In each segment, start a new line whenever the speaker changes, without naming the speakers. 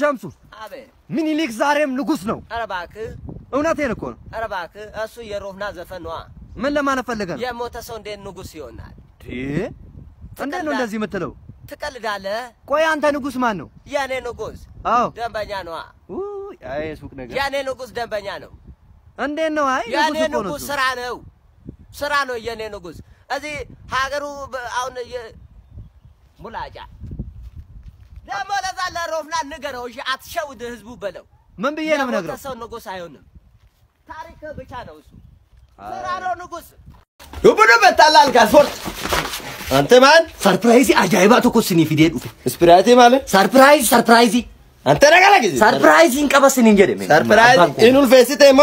ሸምሱ
አቤ
ምኒልክ ዛሬም ንጉስ ነው።
ኧረ እባክህ
እውነቴን እኮ ነው።
ኧረ እባክህ እሱ የሮፍና ዘፈን ነው።
ምን ለማለት ፈልገህ ነው?
የሞተ ሰው እንዴት ንጉስ ይሆናል?
እንዴት ነው እንደዚህ የምትለው?
ትቀልዳለህ?
ቆይ አንተ ንጉስ ማን ነው?
የኔ ንጉስ
አዎ
ደንበኛ ነው።
አይ ሱቅ ነገር
የኔ ንጉስ ደንበኛ ነው።
እንዴት ነው? አይ
የኔ ንጉስ ስራ ነው የኔ ንጉስ። እዚህ ሀገሩ አሁን ሙላጫ ደግሞ ለዛ ለሮፍና ንገረው። እሺ አትሸውድ ህዝቡ በለው።
ምን ብዬ ነው የምነግረው?
ሰው ንጉስ አይሆንም። ታሪክ ብቻ ነው እሱ። ስራ ነው ንጉስ።
ዱብዱ በታላል ካስፖርት አንተ ማን
ሰርፕራይዝ አጃይባ ተኮስኒ ፊዴዱ
ስፕራይዝ ማለት
ሰርፕራይዝ
አንተ ነገላ ጊዜ
ሰርፕራይዝ እንቀበስኒ እንጀደ
ሰርፕራይዝ ኢኑል ፌሲቴሞ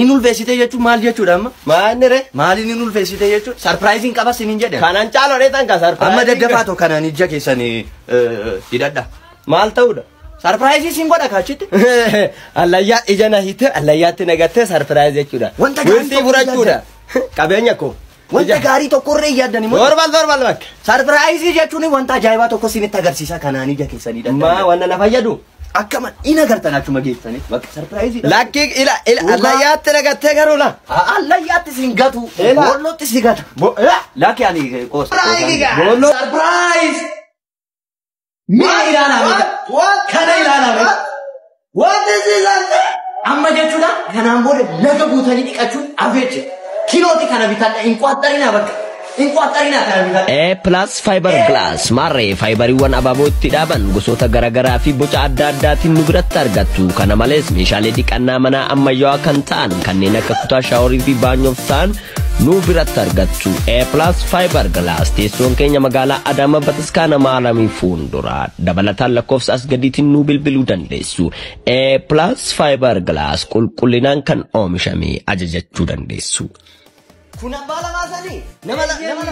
ኢኑል ፌሲቴ የቹ ማል የቹ ዳማ
ማንረ
ማሊን ኢኑል ፌሲቴ የቹ ሰርፕራይዝ እንቀበስኒ እንጀደ
ካናንጫሎ ሬታን ካ ሰርፕራይዝ
አመደደፋቶ ካናን ይጀ ከሰኒ ይዳዳ
ማልተውዳ
ሰርፕራይዝ ሲንጎዳ ካቺት
አላያ ኢጀና ሂተ አላያት ነገተ ሰርፕራይዝ የቹዳ ወንቲ ቡራቹዳ ቀበኛኮ
ወንተ ጋሪ ተቆሬ ያደኒ
ኖርማል ባክ
ሰርፕራይዝ የቹኒ ወንታ ጃይባ ተኮስኒ ተገርሲሳ ካናን ይጀ ከሰኒ ዳዳ
ማ ዋና ነፋየዱ
አከማን ኢነገርተናችሁ መጌተኔ በቃ ሰርፕራይዝ
ላኪ ኢላ አላያት ነገተ ገሩላ
አላያት ሲንጋቱ ወሎት ሲጋቱ ላኪ ያኒ ቆስ
ቦሎ
ሰርፕራይዝ ሚራና ከነይላና what is this አመጀቹና ከናምቦደ ለገቡተኒ ዲቃቹ አቬች ኪሎቲ ከነቢታ እንቋጠሪና በቃ እንቋጠሪና ከነቢታ
A+ fiber glass ማሬ ፋይበሪዋን አባቦት ዳባን ጎሶታ ገራገራ ፊ ቦጫ አዳዳቲ ንብረት አርጋቱ ከነማለስ ሚሻሌ ዲቃና መና አማያዋ ከንታን ከነነ ከኩታ ሻወሪ ፊ ባኞፍታን nu birat argattu A+ fiber glass teessoon keenya magaalaa Adama Bataskaana Maalamii fuuldura dabalataan lakkoofsa asgadiitiin nu bilbiluu dandeessu A+ fiber glass qulqullinaan kan oomishame ajajachuu dandeessu.
Kuna bala masani nama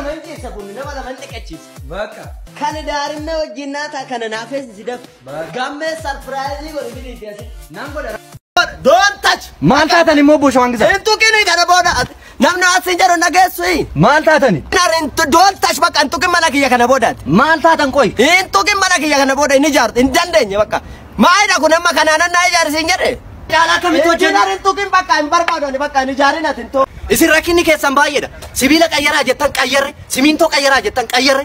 manjeessa kun nama manteqachiisa bakka kan daarinna wajjinaata kana naafes sidaf gamme surprise godhi bidii nan godha
don't touch ማልታተኒ ሞቦሽ ዋንግዛ
እንቱ ግን ይደረ ቦዳ namna asinjaro nageessu
ማልታተኒ
narintu don't touch በቃ እንቱ ግን መላክያ ከነ ቦዳት
ማልታተን ቆይ
እንቱ ግን መላክያ ከነ ቦዳ እንጃር እንደንደኝ በቃ ማይዳ ኩነማ ከናናና ይጃር ሲንጀር ያላ ከሚቶች ናርንቱ ግን በቃ እንበርባዶ በቃ እንጃሪናት እንቱ
እስራኪኒ ከሰን ባየዳ ሲቢለ ቀየራ ጀተን ቀየረ ሲሚንቶ ቀየራ ጀተን ቀየረ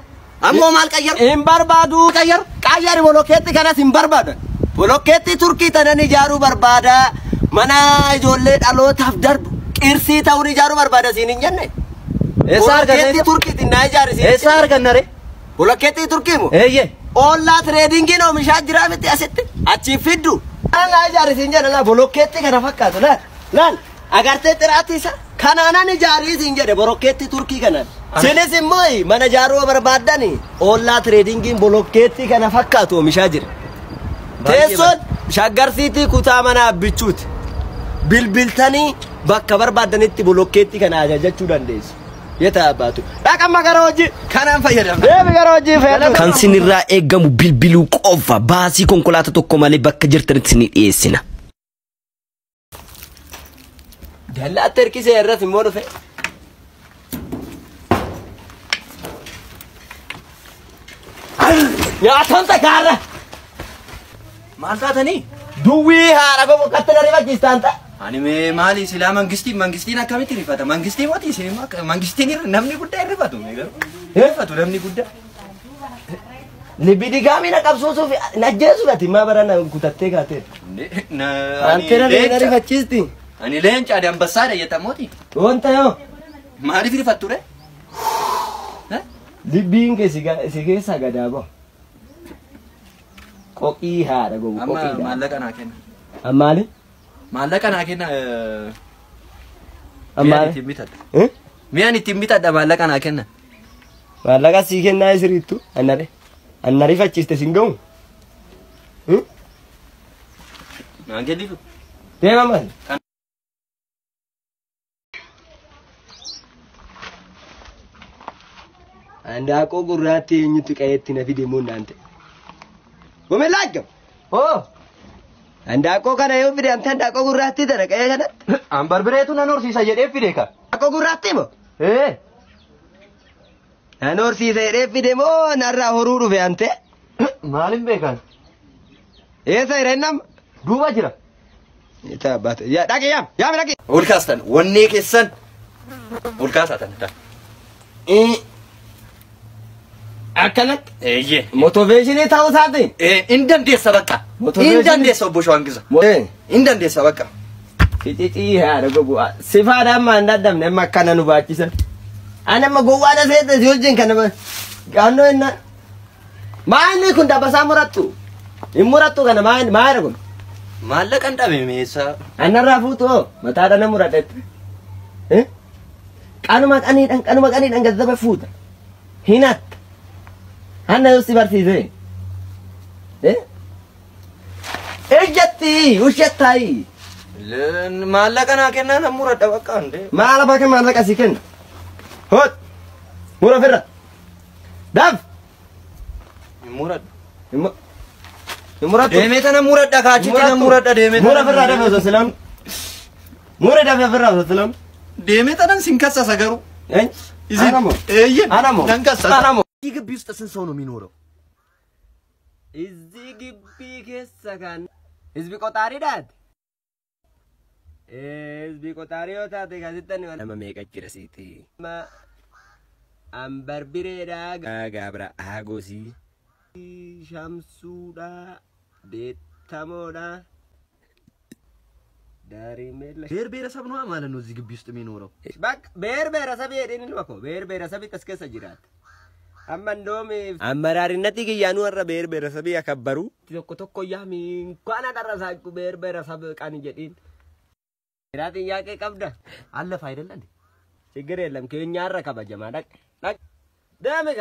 አሞ ማል ቀየር
እንበርባዱ ቀየር ቦሎኬት ከናስ እንበርባዶ ቦሎኬት ቱርኪ ተነን ይጃሩ በርባዳ መና ጆሌ ዳሎታፍ ደርቡ ቅርሲ ታውን ይጃሩ በርባዳ ሲንጀነ
ኤሳር ገነ
ቱርኪ ትናይጃር ሲ
ኤሳር ገነሬ
ቦሎኬት ቱርኪሙ
ኤየ
ኦላ ትሬዲንግ ነው ምሻጅራ ምት ያሰጥ አቺ ፊዱ ናይጃር ሲንጀነ ላ ቦሎኬት ከና ፈካቱ ላል አጋርቴ ጥራቲሳ ከናናን ጃሪ ሲንጀደ ቦሎኬት ቱርኪ ከና ሲነስ ሞይ መነጃሩ በርባዳኒ ኦላ ትሬዲንግን ቦሎኬት ከና ፈካቱ ምሻጅራ teessoon shaggarsiitii kutaa manaa bichuut bilbiltanii bakka barbaadanitti bolokkeetti kana ajajachuu dandeessu yeta baatu dhaqama gara hojii kanaan fayyadamna deebi gara hojii fayyadamna
kan sinirraa eegamu bilbiluu qofa baasii konkolaataa tokko malee bakka jirtanitti sinii dhiyeessina.
Dallaa terkisee irratti immoo dhufe nyaataan takaarra
ማልታተኒ
ዱዊ ሃራ ጎ ከተለሪ ባኪስታንታ
አኒሜ ማሊ ሲላ መንግስቲን አካባቢ ትሪፋታ መንግስቲ ሞቲ ሲማ መንግስቲን ነምኒ ጉዳይ ርፋቱ ነገር ርፋቱ ነምኒ ጉዳይ
ሊቢዲ ጋሚ ነቀብሶሶ ነጀሱ በት ማበራና ኩታቴ ካቴ አንተና ለሪ ፈቺስቲ
አኒ ለንጫ ዳንበሳ ደየተሞቲ
ወንታዮ
ማሊ ፍሪፋቱረ
ሊቢን ከሲጋ ሳጋዳቦ ቆቂ ሃራ ጎ
አማ ማለቀና ከነ
አማሊ
ማለቀና ከነ
አማሊ
ትምቢታ ሚያን ትምቢታ ማለቀና ከነ
ማለቃ ሲከና ይስሪቱ አናሪ ፈቺስተ ሲንገው
አንገሊፉ
ደማማል አንዳቆ ጉራቲ እኝቱ ቀየት ነፊ ደሞ እናንተ ወመላገም አንዳቆ ከነ ይብዲ አንተ አንዳቆ ጉራቲ ተረቀየ ከነ
አንበርብሬቱ ነኖርሲሳ የደፍ ዲካ
አቆ ጉራቲ ሞ ነኖርሲሳ የደፍ ደሞ ናራ ሆሩ ዱፈ አንተ
ማልም ቤካን
Eessa irennam duuba jira. Ita baate yaa dhaqi yaam dhaqi.
Ol kaastan wannee keessan ol kaasatan ta.
Akkanatti.
Eeyyee.
Motiveeshinii ta'uu isaatiin.
In dandeessa bakka. In dandeessa obbo Shawangisa. In dandeessa bakka.
Ficicii haadha gogu sifaadhaan amma hin daddabne amma akkana nu baachisan. Ani amma gowwaadha seete si wajjin kana gaannoo innaan. Maanni kun dabbasaa murattu. Hin murattu kana maayidha kun.
Maallaqan dhabe meessa.
Annarraa fuutu hoo mataadha na muradhetti. Qanuma qaniidhaan gazzaba fuuta. Hinatta. Hanna yoo si barsiise. Ejjatti ushattaayi.
Maallaqa naa kennaa nan muradha bakka ande.
Maala bakka maallaqa si kenna. Hot. Mura firra. Daf.
Muradha.
Muradhu.
Deemee tana muradha kaachitti nan muradha deemee tana.
Mura firra dafa osoo silam. Mura dafa firra osoo silam.
Deemee tanan sin kassasa garuu.
Anamo.
Anamo. Nan kassasa.
Anamo.
እዚህ ግቢ ውስጥ ስንት ሰው ነው የሚኖረው?
እዚህ ግቢ keessa kan hizbi qotaariidhaati. Hizbi qotaari yoo taate gaazexaan nama meeqa jira siiti? Ambarbireedhaa gaabra aagosii shamsuudhaa beettamoodhaa daarimeella
ብሔር ብሔረሰብ ነው ማለት ነው እዚህ ግቢ ውስጥ የሚኖረው።
bakka beer beerasab jedheen ilma koo beer beerasabitti as keessa jiraata. Amma ndoomi ammaraarinnati kiyyaanuu warra beer beerasabii akabbaru tokko tokko yaamiin kana dharrasaa beer beerasab qani jedhiin. Jiraatiin yaaqee qabda.
አለፈ አይደለ እንዴ?
ችግር የለም ከኛ አረከበጀማ ደቅ ደቅ ደምጋ